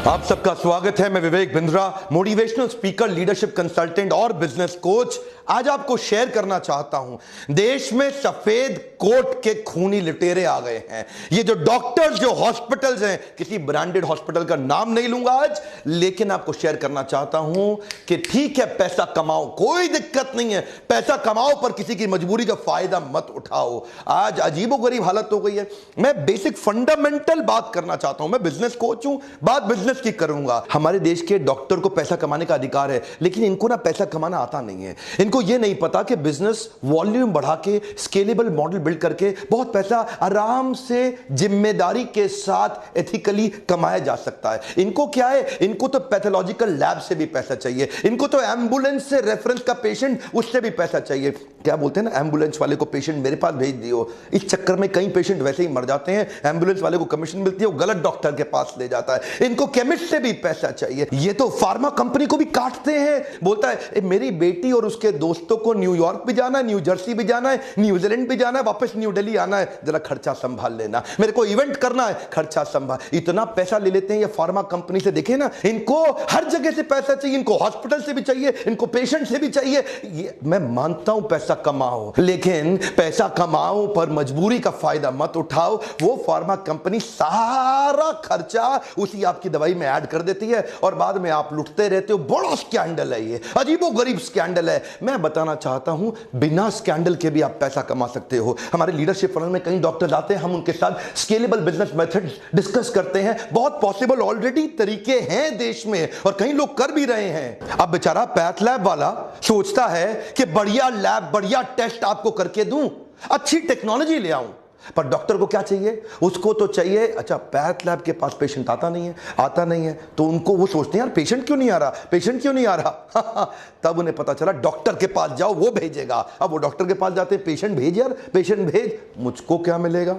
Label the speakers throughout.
Speaker 1: आप सबका स्वागत है। मैं Vivek Bindra, motivational speaker, leadership consultant और बिजनेस कोच। आज आपको शेयर करना चाहता हूं, देश में सफेद कोट के खूनी लुटेरे आ गए हैं। ये जो डॉक्टर्स, जो हॉस्पिटल्स हैं, किसी ब्रांडेड हॉस्पिटल का नाम नहीं लूंगा आज, लेकिन आपको शेयर करना चाहता हूं कि ठीक है, पैसा कमाओ, कोई दिक्कत नहीं है, पैसा कमाओ, पर किसी की मजबूरी का फायदा मत उठाओ। आज अजीबोगरीब हालत हो गई है। मैं बेसिक फंडामेंटल बात करना चाहता हूं। मैं बिजनेस कोच हूं, बात बिजनेस की करूंगा। हमारे देश के डॉक्टर को पैसा कमाने का अधिकार है, लेकिन इनको ना पैसा कमाना आता नहीं है। इनको ये नहीं पता कि बिजनेस वॉल्यूम बढ़ा के, स्केलेबल मॉडल बिल्ड करके बहुत पैसा आराम से, जिम्मेदारी के साथ, एथिकली कमाया जा सकता है। इनको क्या है, इनको तो पैथोलॉजिकल लैब से भी पैसा चाहिए, इनको तो एम्बुलेंस से रेफरेंस का पेशेंट, उससे भी पैसा चाहिए। क्या बोलते हैं ना, एम्बुलेंस वाले को पेशेंट मेरे पास भेज दियो। इस चक्कर में कई पेशेंट वैसे ही मर जाते हैं। एम्बुलेंस वाले को कमीशन मिलती है, वो गलत डॉक्टर के पास ले जाता है। इनको केमिस्ट से भी पैसा चाहिए। ये तो फार्मा कंपनी को भी काटते हैं। बोलता है मेरी बेटी और उसके दोस्तों को न्यूयॉर्क भी जाना है, न्यू जर्सी भी जाना है, न्यूजीलैंड भी जाना है, वापस न्यू दिल्ली आना है, जरा खर्चा संभाल लेना। मेरे को इवेंट करना है, खर्चा संभाल। इतना पैसा ले लेते हैं ये फार्मा कंपनी से। देखे ना, इनको हर जगह से पैसा चाहिए, इनको हॉस्पिटल से भी चाहिए, इनको पेशेंट से भी चाहिए। ये मैं मानता हूं पैसा कमाओ, लेकिन पैसा कमाओ पर मजबूरी का फायदा मत उठाओ। वो फार्मा कंपनी सारा खर्चा उसी आपकी दवाई में ऐड कर देती है और बाद में आप लुटते रहते हो। बड़ा स्कैंडल है ये, अजीबोगरीब स्कैंडल है। मैं बताना चाहता हूं, बिना स्कैंडल के भी आप पैसा कमा सकते हो। हमारे लीडरशिप फनल में कई डॉक्टर्स आते हैं, हम उनके साथ स्केलेबल बिजनेस मेथड डिस्कस करते हैं। बहुत पॉसिबल ऑलरेडी तरीके हैं देश में और कई लोग कर भी रहे हैं। अब बेचारा पैथ लैब वाला सोचता है कि बढ़िया लैब, बढ़िया टेस्ट आपको करके दूं, अच्छी टेक्नोलॉजी ले आऊं, पर डॉक्टर को क्या चाहिए? उसको तो चाहिए, अच्छा पैथ लैब के पास पेशेंट आता नहीं है, तो उनको वो सोचते हैं यार पेशेंट क्यों नहीं आ रहा, पेशेंट क्यों नहीं आ रहा। तब उन्हें पता चला डॉक्टर के पास जाओ, वो भेजेगा। अब वो डॉक्टर के पास जाते हैं, पेशेंट भेज यार, पेशेंट भेज, मुझको क्या मिलेगा?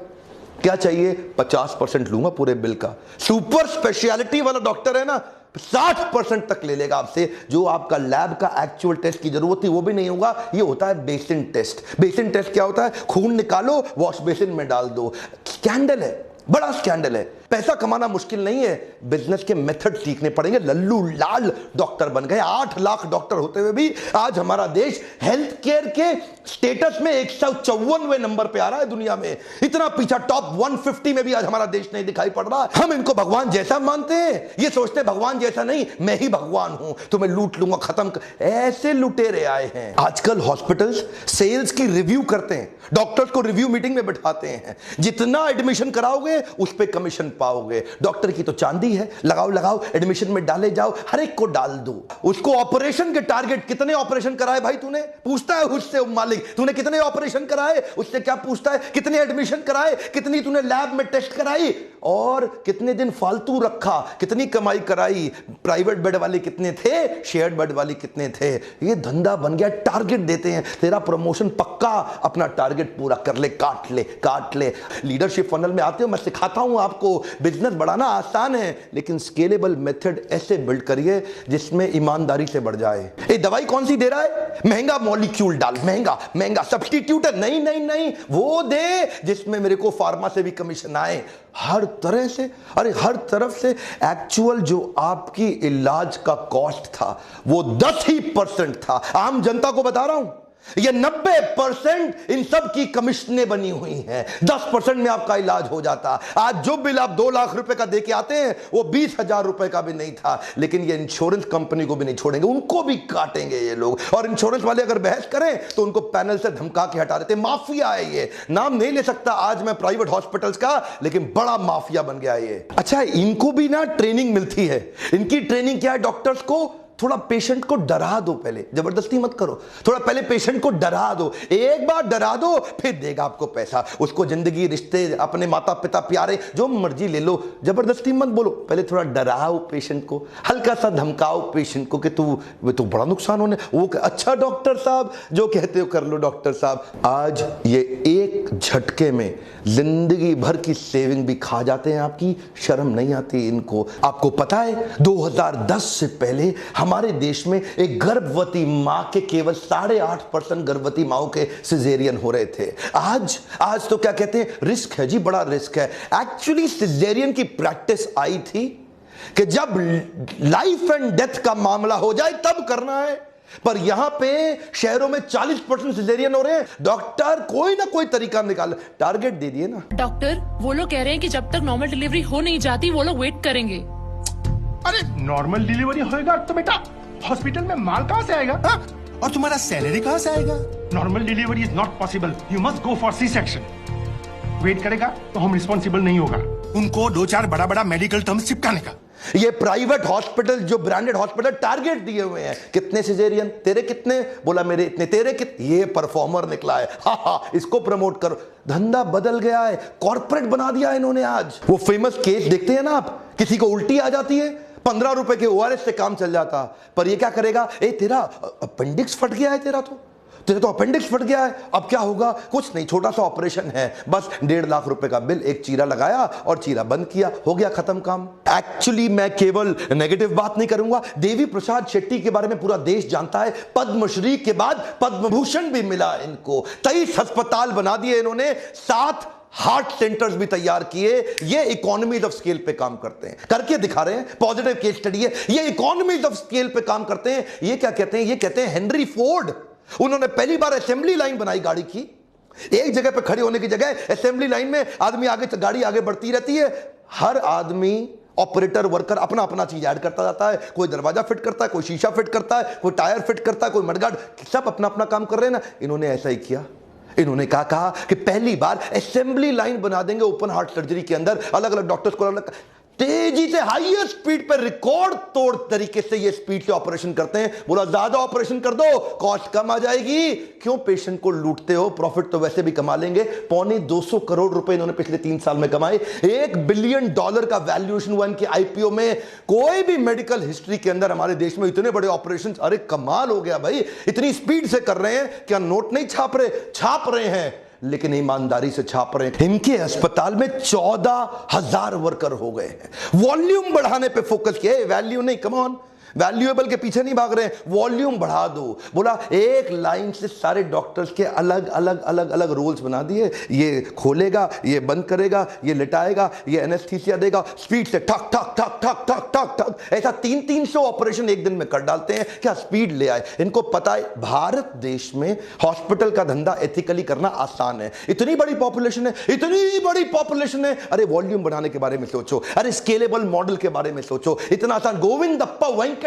Speaker 1: क्या चाहिए? 50% लूंगा पूरे बिल का। सुपर स्पेशलिटी वाला डॉक्टर है ना, 60% तक ले लेगा आपसे। जो आपका लैब का एक्चुअल टेस्ट की जरूरत थी वो भी नहीं होगा। ये होता है बेसिन टेस्ट। बेसिन टेस्ट क्या होता है? खून निकालो, वॉश बेसिन में डाल दो। स्कैंडल है, बड़ा स्कैंडल है। पैसा कमाना मुश्किल नहीं है, बिजनेस के मेथड सीखने पड़ेंगे। लल्लू लाल डॉक्टर बन गए। 8 लाख डॉक्टर होते हुए भी आज हमारा देश हेल्थ केयर के स्टेटस में 154वें नंबर पे आ रहा है दुनिया में। इतना पीछा, टॉप 150 में भी आज हमारा देश नहीं दिखाई पड़ रहा। हम इनको भगवान जैसा मानते हैं, ये सोचते हैं भगवान जैसा नहीं, मैं ही भगवान हूं, तो मैं लूट लूंगा, खत्म कर। ऐसे लुटेरे आए हैं। आजकल हॉस्पिटल्स सेल्स की रिव्यू करते हैं, डॉक्टर्स को रिव्यू मीटिंग में बिठाते हैं। जितना एडमिशन कराओगे उस पे कमीशन पाओगे। डॉक्टर की तो चांदी है, लगाओ, एडमिशन में डाले जाओ, हर एक को डाल दो। उसको ऑपरेशन के टारगेट, कितने ऑपरेशन कराए भाई तूने, पूछता है उससे मालिक, तूने कितने ऑपरेशन कराए? उससे क्या पूछता है? कितने एडमिशन कराए, कितनी तूने लैब में टेस्ट कराई, और कितने दिन फालतू रखा, कितनी कमाई कराई, प्राइवेट बेड वाले कितने थे, शेयर्ड बेड वाले कितने थे। ये धंधा बन गया। टारगेट देते हैं, तेरा प्रमोशन पक्का, अपना टारगेट पूरा कर ले, काट ले। लीडरशिप फनल में आते हो, मैं सिखाता हूं आपको, बिजनेस बढ़ाना आसान है, लेकिन स्केलेबल मेथड ऐसे बिल्ड करिए जिसमें ईमानदारी से बढ़ जाए। ये दवाई कौन सी दे रहा है? महंगा मॉलिक्यूल डाल, महंगा सब्स्टिट्यूट है, नहीं, वो दे जिसमें मेरे को फार्मा से भी कमीशन आए। हर तरह से, अरे हर तरफ से। एक्चुअल जो आपकी इलाज का कॉस्ट था वो 10% था। आम जनता को बता रहा हूं, ये 90% इन सब की कमीशनें बनी हुई हैं। 10% में आपका इलाज हो जाता। आज जो बिल आप 2 लाख रुपए का देके आते हैं वो 20,000 रुपए का भी नहीं था। लेकिन ये इंश्योरेंस कंपनी को भी नहीं छोड़ेंगे, उनको भी काटेंगे ये लोग। और इंश्योरेंस वाले अगर बहस करें तो उनको पैनल से धमका के हटा देते। माफिया है ये, नाम नहीं ले सकता आज मैं प्राइवेट हॉस्पिटल्स का, लेकिन बड़ा माफिया बन गया ये। अच्छा, इनको भी ना ट्रेनिंग मिलती है। इनकी ट्रेनिंग क्या है? डॉक्टर्स को थोड़ा पेशेंट को डरा दो, पहले जबरदस्ती मत करो, थोड़ा पहले पेशेंट को डरा दो। एक बार डरा दो, फिर देगा आपको पैसा। उसको जिंदगी, रिश्ते, अपने माता पिता, प्यारे, जो मर्जी ले लो, जबरदस्ती मत बोलो। पहले थोड़ा डराओ पेशेंट को, हल्का सा धमकाओ पेशेंट को कि तू बड़ा नुकसान होने। वो अच्छा डॉक्टर साहब, जो कहते हो कर लो डॉक्टर साहब। आज ये एक झटके में जिंदगी भर की सेविंग भी खा जाते हैं आपकी। शर्म नहीं आती इनको। आपको पता है 2010 से पहले हमारे देश में एक गर्भवती मां के केवल 8.5% गर्भवती माओं के सिजेरियन हो रहे थे। आज तो क्या कहते हैं, रिस्क है जी, बड़ा रिस्क है। एक्चुअली सिजेरियन की प्रैक्टिस आई थी कि जब लाइफ एंड डेथ का मामला हो जाए तब करना है। पर यहां पे शहरों में 40% सिजेरियन हो रहे हैं। डॉक्टर कोई ना कोई तरीका निकाल, टारगेट दे दिए ना।
Speaker 2: डॉक्टर वो लोग कह रहे हैं कि जब तक नॉर्मल डिलीवरी हो नहीं जाती वो लोग वेट करेंगे।
Speaker 3: अरे नॉर्मल डिलीवरी होएगा तो बेटा हॉस्पिटल में माल कहां से आएगा? हा? और तुम्हारा सैलरी कहां से आएगा? Normal delivery is not possible, you must go for C section. Wait करेगा तो हम रिस्पॉन्सिबल नहीं होगा। उनको 2-4 बड़ा बड़ा मेडिकल टर्म्स चिपकाने का।
Speaker 1: ये प्राइवेट हॉस्पिटल, जो ब्रांडेड हॉस्पिटल, टारगेट दिए हुए हैं। कितने सिजेरियन? तेरे कितने? बोला मेरे इतने। तेरे कितने? ये परफॉर्मर निकला है, हा, इसको प्रमोट करो। धंधा बदल गया है, कॉर्पोरेट बना दिया है इन्होंने। आज वो फेमस केस देखते हैं ना आप, किसी को उल्टी आ जाती है, 15 रुपए के ORS से काम चल जाता। पर ये क्या करेगा? ए तेरा अपेंडिक्स फट गया है, तेरा तो अपेंडिक्स फट गया है, अब क्या होगा? कुछ नहीं, छोटा सा ऑपरेशन है, बस 1.5 लाख रुपए का बिल, एक चीरा लगाया और चीरा बंद किया, हो गया खत्म काम। एक्चुअली मैं केवल नेगेटिव बात नहीं करूंगा। देवी प्रसाद शेट्टी के बारे में पूरा देश जानता है। पद्मश्री के बाद पद्म भूषण भी मिला इनको। 23 अस्पताल बना दिए इन्होंने, 7 हार्ट सेंटर्स भी तैयार किए। ये इकोनॉमीज ऑफ स्केल पे काम करते हैं, करके दिखा रहे हैं। पॉजिटिव केस स्टडी है, ये इकोनॉमीज ऑफ स्केल पे काम करते हैं। ये क्या कहते हैं? ये कहते हैं हेनरी फोर्ड। उन्होंने पहली बार असेंबली लाइन बनाई गाड़ी की। एक जगह पे खड़े होने की जगह असेंबली लाइन में आदमी आगे, गाड़ी आगे बढ़ती रहती है। हर आदमी ऑपरेटर वर्कर अपना अपना चीज ऐड करता जाता है। कोई दरवाजा फिट करता है, कोई शीशा फिट करता है, कोई टायर फिट करता है, कोई मडगार्ड, सब अपना अपना काम कर रहे हैं ना। इन्होंने ऐसा ही किया। इन्होंने कहा कि पहली बार असेंबली लाइन बना देंगे ओपन हार्ट सर्जरी के अंदर। अलग अलग डॉक्टर्स को अलग तेजी से हाईएस्ट स्पीड पर रिकॉर्ड तोड़ तरीके से ये स्पीड से ऑपरेशन करते हैं। बोला ज्यादा ऑपरेशन कर दो, कॉस्ट कम आ जाएगी। क्यों पेशेंट को लूटते हो? प्रॉफिट तो वैसे भी कमा लेंगे। 250 करोड़ रुपए इन्होंने पिछले 3 साल में कमाए। $1 बिलियन का वैल्यूएशन हुआ इनके IPO में। कोई भी मेडिकल हिस्ट्री के अंदर हमारे देश में इतने बड़े ऑपरेशन, अरे कमाल हो गया भाई। इतनी स्पीड से कर रहे हैं। क्या नोट नहीं छाप रहे हैं, लेकिन ईमानदारी से छाप रहे हैं। इनके अस्पताल में 14,000 वर्कर हो गए हैं। वॉल्यूम बढ़ाने पे फोकस किया, वैल्यू नहीं। कम ऑन, वैल्यूएबल के पीछे नहीं भाग रहे हैं, वॉल्यूम बढ़ा दो। बोला एक लाइन से सारे डॉक्टर्स के अलग अलग अलग अलग रोल्स बना दिए। ये खोलेगा, ये बंद करेगा, ये लिटाएगा, ये एनेस्थीसिया देगा। स्पीड से ठक ठक ठक ठक ठक ठक ठक, ऐसा 300 ऑपरेशन एक दिन में कर डालते हैं। क्या स्पीड ले आए? इनको पता है भारत देश में हॉस्पिटल का धंधा एथिकली करना आसान है। इतनी बड़ी पॉपुलेशन है, इतनी बड़ी पॉपुलेशन है। अरे वॉल्यूम बढ़ाने के बारे में सोचो, अरे स्केलेबल मॉडल के बारे में सोचो। इतना आसान। गोविंदप्पा वेंकटस्वामी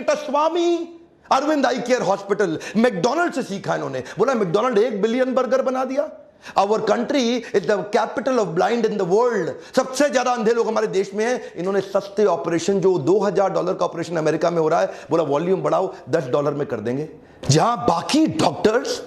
Speaker 1: अरविंद आई केयर हॉस्पिटल, मैकडॉनल्ड से सीखा इन्होंने। बोला मैकडॉनल्ड 1 बिलियन बर्गर बना दिया। Our country is the capital of blind in the world. सबसे ज्यादा अंधे लोग हमारे देश में हैं। इन्होंने सस्ते ऑपरेशन, जो $2,000 का ऑपरेशन अमेरिका में हो रहा है, बोला वॉल्यूम बढ़ाओ, $10 में कर देंगे। जहां बाकी डॉक्टर्स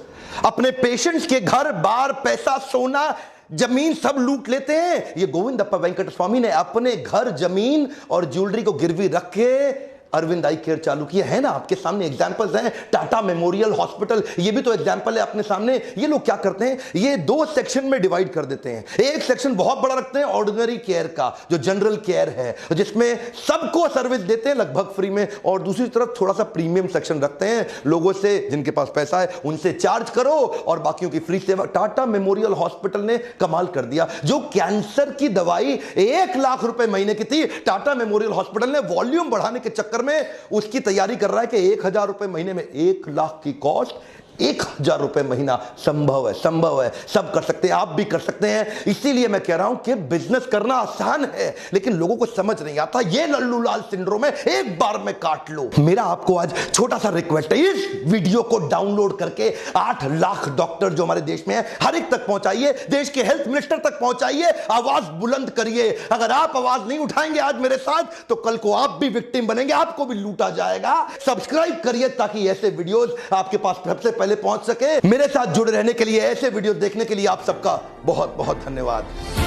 Speaker 1: अपने पेशेंट्स के घर बार, पैसा, सोना, जमीन सब लूट लेते हैं, ये गोविंदप्पा वेंकटस्वामी ने अपने घर, जमीन और ज्वेलरी को गिरवी रख के अरविंद आई केयर चालू किया है ना। आपके सामने एग्जांपल्स हैं। टाटा मेमोरियल हॉस्पिटल, ये भी तो एग्जांपल है अपने सामने। ये लोग क्या करते हैं? ये 2 सेक्शन में डिवाइड कर देते हैं। एक सेक्शन बहुत बड़ा रखते हैं ऑर्डिनरी केयर का, जो जनरल केयर है, जिसमें सबको सर्विस देते हैं लगभग फ्री में, और दूसरी तरफ थोड़ा सा प्रीमियम सेक्शन रखते हैं। लोगों से, जिनके पास पैसा है उनसे चार्ज करो और बाकियों की फ्री सेवा। टाटा मेमोरियल हॉस्पिटल ने कमाल कर दिया। जो कैंसर की दवाई 1 लाख रुपए महीने की थी, टाटा मेमोरियल हॉस्पिटल ने वॉल्यूम बढ़ाने के चक्कर में उसकी तैयारी कर रहा है कि 1,000 रुपए महीने में, 1 लाख की कॉस्ट, 1,000 रुपए महीना। संभव है, संभव है, सब कर सकते हैं, आप भी कर सकते हैं। इसीलिए मैं कह रहा हूं कि बिजनेस करना आसान है, लेकिन लोगों को समझ नहीं आता। ये लल्लू लाल सिंड्रोम है, एक बार में काट लो। मेरा आपको आज छोटा सा रिक्वेस्ट है, इस वीडियो को डाउनलोड करके 8 लाख डॉक्टर जो हमारे देश में है, हर एक तक पहुंचाइए। देश के हेल्थ मिनिस्टर तक पहुंचाइए। आवाज बुलंद करिए। अगर आप आवाज नहीं उठाएंगे आज मेरे साथ, तो कल को आप भी विक्टिम बनेंगे, आपको भी लूटा जाएगा। सब्सक्राइब करिए ताकि ऐसे वीडियोस आपके पास सबसे पहले पहुंच सके। मेरे साथ जुड़े रहने के लिए, ऐसे वीडियो देखने के लिए आप सबका बहुत बहुत धन्यवाद।